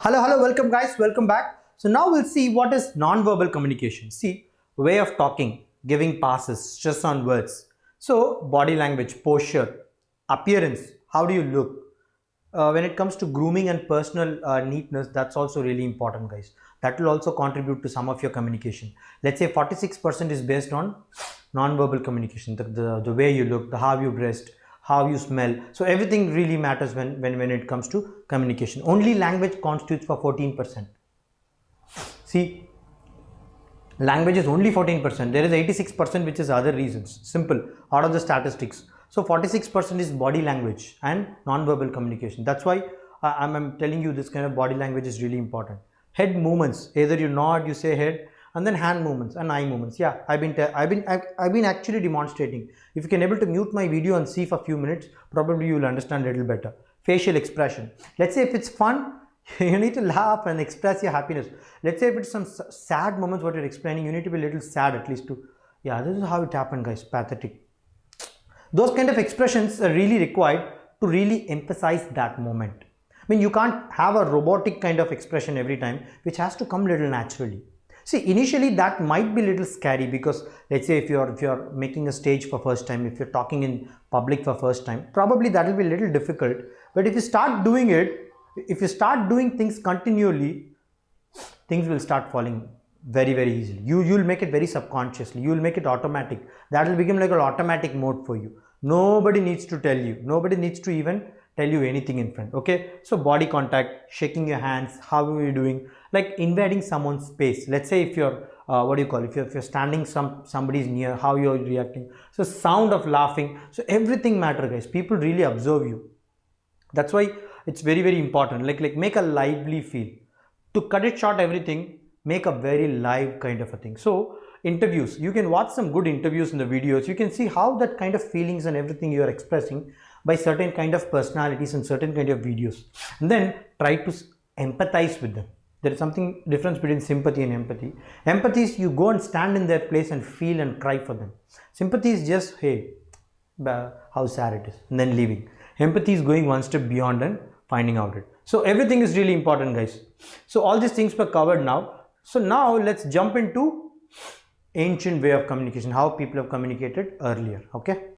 Hello, welcome guys, welcome back. So now we'll see what is non-verbal communication. See, way of talking, giving passes, stress on words. So body language, posture, appearance, how do you look? When it comes to grooming and personal neatness, that's also really important, guys. That will also contribute to some of your communication. Let's say 46% is based on non-verbal communication, the way you look, the how you dressed, how you smell. So everything really matters when it comes to communication. Only language constitutes for 14%. See, language is only 14%. There is 86% which is other reasons. Simple, out of the statistics. So 46% is body language and non-verbal communication. That's why I'm telling you this kind of body language is really important. Head movements, either you nod, you say head, and then hand movements and eye movements. Yeah, I've been actually demonstrating. If you can able to mute my video and see for a few minutes, probably you will understand a little better. Facial expression. Let's say if it's fun, you need to laugh and express your happiness. Let's say if it's some sad moments what you're explaining, you need to be a little sad at least to, yeah, this is how it happened, guys, pathetic. Those kind of expressions are really required to really emphasize that moment. I mean, you can't have a robotic kind of expression every time, which has to come little naturally. See, initially that might be a little scary because let's say if you're making a stage for first time, if you're talking in public for first time, probably that will be a little difficult. But if you start doing it, if you start doing things continually, things will start falling very easily. You'll make it very subconsciously. You'll make it automatic. That will become like an automatic mode for you. Nobody needs to tell you. Nobody needs to even tell you anything in front. Okay, so body contact, shaking your hands, how are you doing, like invading someone's space. Let's say if you're if you're standing somebody's near, how you're reacting. So sound of laughing. So everything matters, guys. People really observe you. That's why it's very important. Like make a lively feel. To cut it short, everything, make a very live kind of a thing. So interviews, you can watch some good interviews in the videos. You can see how that kind of feelings and everything you are expressing by certain kind of personalities and certain kind of videos, and then try to empathize with them. There is something difference between sympathy and empathy. Empathy is you go and stand in their place and feel and cry for them. Sympathy is just, hey, how sad it is, and then leaving. Empathy is going one step beyond and finding out it. So everything is really important, guys. So all these things were covered now. So now let's jump into ancient way of communication, how people have communicated earlier. Okay.